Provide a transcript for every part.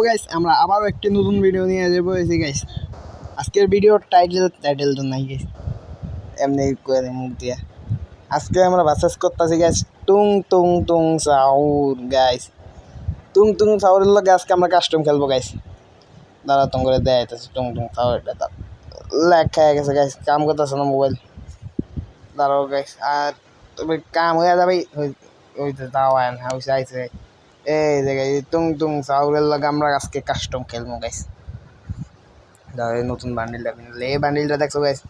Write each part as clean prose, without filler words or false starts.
Guys, আমরা আবারও একটি নতুন ভিডিও নিয়ে যাবো গাইস। আজকের ভিডিওর টাইটেল তো নাই গাইস, এমনি করে মুখ দিয়া। আজকে আমরা ভার্সেস করতেছি গাইস টুং টুং টুং সাউর গাইস। টুং টুং সাউরের লগে আজকে আমরা কাস্টম খেলবো গাইস। দাঁড়া তুম করে দেয় টুং টুং সাউর এটা ল্যাগ খাই গেছে গাইস, কাম করতেছে না মোবাইল। দাঁড়াও গাইস, আর তবে কাম হয়ে যাবে ওই তো দাওয়া হাউস আইছে। এই জায়গায় টুং টুং সাউরের লগে আমরা আজকে কাস্টম খেলবো গাইস। দাঁড়াও নতুন বান্ডিলটা কিনলে, এই বান্ডিলটা দেখছো গাইস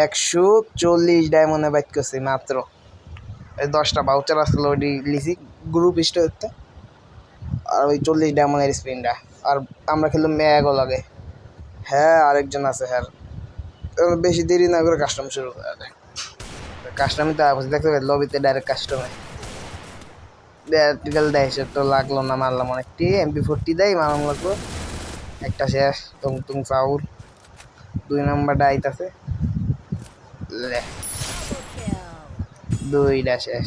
140 ডায়মন্ডে বাইট করছি মাত্র। এই 10টা ভাউচার আসলো ওই লিসি গ্রুপ স্টোরতে, আর ওই 40 ডায়মন্ডের স্পিনটা। আর আমরা খেললাম ম্যাগও লাগে। হ্যাঁ আরেকজন আছে, হ্যাঁ বেশি দেরি না করে কাস্টম শুরু করা যায়। কাস্টমই তো দেখতে পাই লবিতে ডাইরেক্ট কাস্টমে টিকাল দেয়, সে তো লাগলো না, মারলাম অনেকটি। MP40 দেয়, মারাম লাগলো একটা শেষ। টুং টুং সাউর 2 নম্বরটা আইতাছে, 2টা শেষ।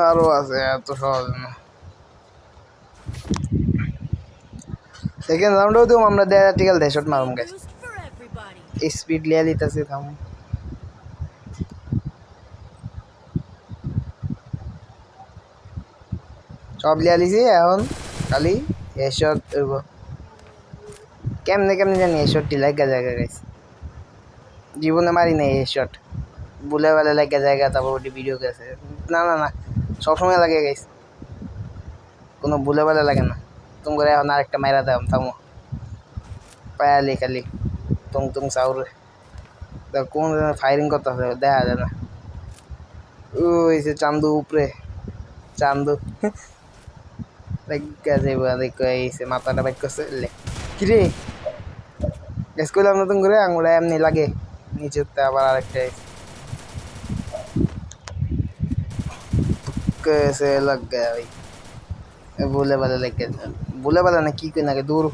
আরো আছে, এত সহজ না। সেকেন্ড রাউন্ডেও তো আমরা টিকাল দেয় শট মারুম গেছে। স্পিড লিয়া লিতাছে, থাম সব লিয়া লিছি। এখন খালি হেডশট হইব। কেমনে কেমনে জানি হেডশটটি লাগা জায়গা গাইছে, জীবনে মারি নাই হেডশট। বুলে বেলে লাগা জায়গা, তারপর ওটি ভিডিও গেছে। না না না, সবসময় লাগে গাইছে, কোনো বুলে বেলে লাগে না। তুমি করে এখন আরেকটা মাইরা দাম, থামো পায়ালি খালি টুং টুং সাউর। কোন ফায়ারিং করতেছে দেখা যায় না। ওই যে চান্দু উপরে, চান্দু মাথাটা বাইক করছে। কিরে গ্যাস করলাম নতুন করে, আঙুলে এমনি লাগে নিচেতে। আবার আরেকটা कैसे लग गया भाई, बोले वाला लेके बोले वाला ना की ना दूर।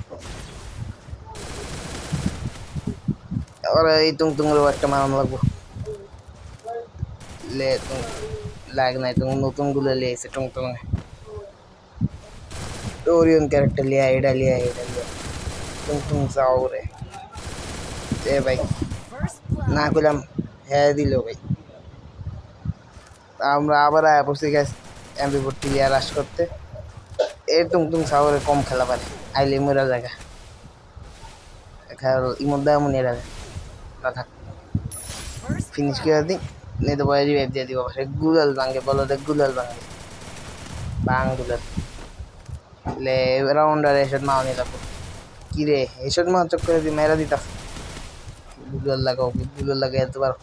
और এই তুং তুং একটা মারানো লাগবো। লে তুং লাগ নাই, তুং নতুন গুলো লিয়ে এসে টুং টুং ওরিয়ন ক্যারেক্টার লিয়া, এটা লিয়া টুং টুং সাউরে। এ ভাই না করলাম, হ্যাঁ দিল ভাই। আমরা আবার আয়া পড়ছি গ্যাস MP40 লিয়া রাশ করতে। এ টুং টুং সাউরে কম খেলা পারে, আইলে মরা জায়গা খেয়াল ইমধ্যে এমন এরা না থাক ফিনিশ করে দিই, নেই তো বয়ে রিভাইভ দিয়ে দিব। গুগল ভাঙে বলো, দেখ গুগল ভাঙে বাং গুগল লে রাউন্ডার এসব মাও নিয়ে লাগবো। কিরে এসব মা চক করে দিই, মেরা দিতা গুগল লাগাও, গুগল লাগাই এত পারো।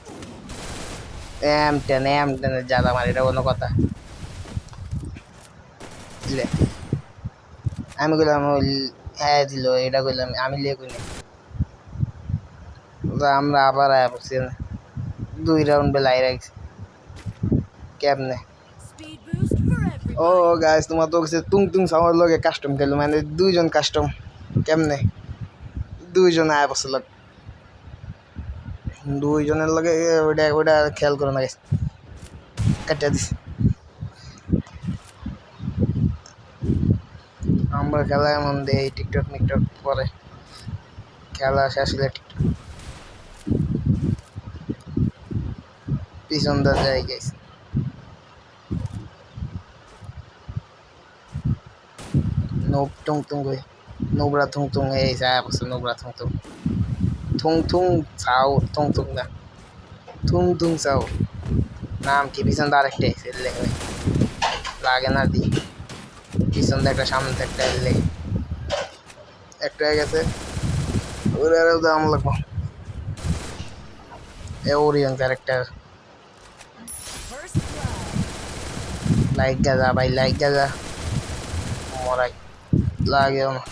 এম টেনে জ্বালা মারি, এটা কোনো কথা? লে আমি কইলাম হ্যাঁ দিল, এটা কইলাম আমি লিয়ে কই না। আমরা আবার আয়া পড়ছি, 2 রাউন্ড বেলাই রাখছি কেমনে। ও গাইস, তোমার তো তুং তুং সাউর লগে কাস্টম খেলো, মানে 2 জন কাস্টম কেমনে 2 জন আয়া পড়ছিল। 2 জনের লগে ওইটা ওইটা খেয়াল করো না গাইস, কাটিয়ে দিছি। আমরা খেলা এমন দেই টিকটক মিকটক পরে, খেলা শেষ হলে টিকটক পিছন দা যায় গাইস। নোব টুং টুং গই নোবরা থুং থুং এই যায় বসে, Nubra Thuong Thuong Thuong Thuong চাও থুং থুং না থুং থুং চাও নাম কি। পিছন দা আরেকটা এলে লাগে না দি, পিছন দা একটা সামনে একটা এলে একটা হয়ে গেছে। ওরাও দাম লাগবো। এ ওরিয়ন ক্যারেক্টার লাইক গাজা ভাই, লাইক গাজা মরাই লাগে না।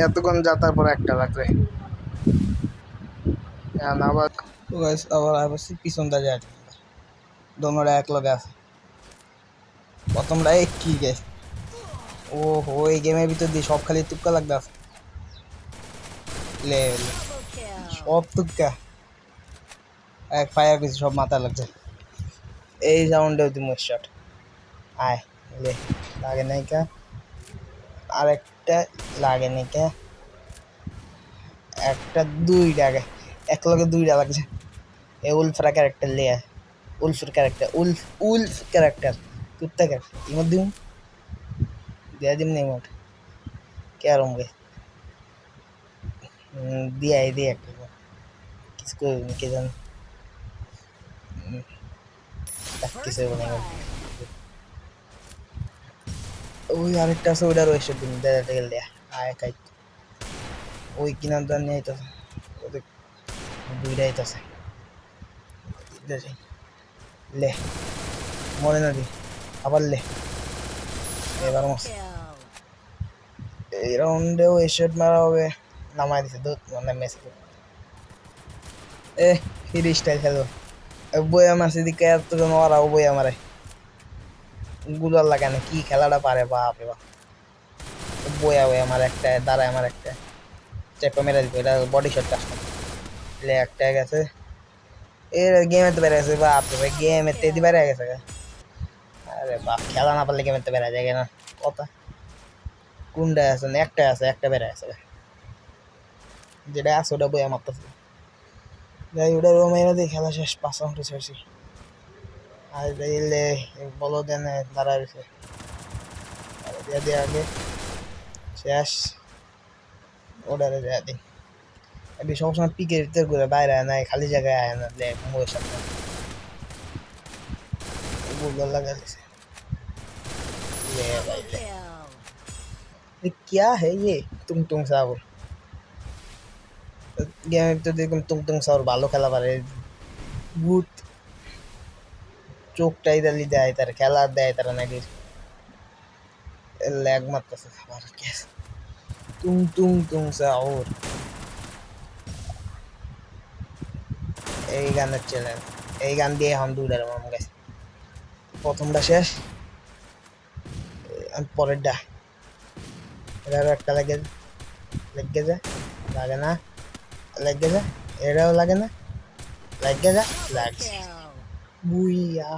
এতক্ষণ যা, তারপর একটা লাগবে আবার। আবার আবার পিছনটা যায়, দোনোটা এক লগে আছে। প্রথমটা কি গেছে, ও হো এই গেমের ভিতর দিয়ে সব খালি তুক্কা লাগতে আছে। লে সব তুক্কা এক ফায়ার কিছু সব মাথা লাগছে। এই রাউন্ডেও তুমি শট আয় লে। লাগে নাই কা আরেকটা লাগে নাই কা একটা দুইটা আগে এক লগে দুইটা লাগছে এ উলফরা ক্যারেক্টার লিয়া উলফের ক্যারেক্টার উলফ ক্যারেক্টার কুত্তা ক্যারেক্টার ইমোট দিম দিয়া দিম না ইমোট কে আর গে দিয়া দিয়ে একটা কিছু করবি কে জান কিছু হবে না ওই আরেকটা আছে ওইটার ওই সব দিন দেখা গেল দেয়া আয় খাই ওই কিনার দান নিয়ে আইতাছে ওদের দুইটা আইতাছে লে মরে না দি আবার লে এবার মস এই রাউন্ডেও হেডশট মারা হবে নামাই দিছে দুধ মানে মেস এ ফ্রি স্টাইল খেলো বইয়া মাসে দিকে এত জন ওরাও বইয়া মারে গুলার লাগে না কি খেলাটা পারে বাপ রে বাপ বইয়া বইয়া আমার একটা দাঁড়ায় আমার একটা চেপে মেরে দিত এটা বডি শট কাজ লে একটা গেছে এর গেমে তো বেড়ে গেছে বাপ রে গেমে তেদি বেড়ে গেছে আরে বাপ খেলা না পারলে গেমে তো বেড়ে যায় না কথা কোনটা আছে না একটা বেড়ে আছে যেটা আছে ওটা বইয়া মারতেছে যাই ওটা রোমেরা দিয়ে খেলা শেষ 5 রাউন্ডে ছেড়েছি আর এলে বলো দেন দাঁড়ায় রয়েছে দিয়া দিয়ে আগে শেষ ওটারে দেয়া দিই এটি সবসময় পিকের ভিতর করে বাইরে আয় নাই খালি জায়গায় আয় না লে মোয়ের সামনে গুগল लगा दिसे ले भाई ले ये क्या है ये तुम सावर गेम तो देखो तुम सावर ভালো খেলা পারে ভূত চোখটাই দালি দেয় তার খেলা দেয় তারা নাকি ল্যাগ মারতেছে আবার কেস তুম সাওর এই গানের চ্যানেল এই গান দিয়ে হাম দুইটার মাম গেছে প্রথমটা শেষ পরেরটা এটারও একটা লেগে যায় লাগে না লেগে যায় এটাও লাগে না লাগে লাগছে বুইয়া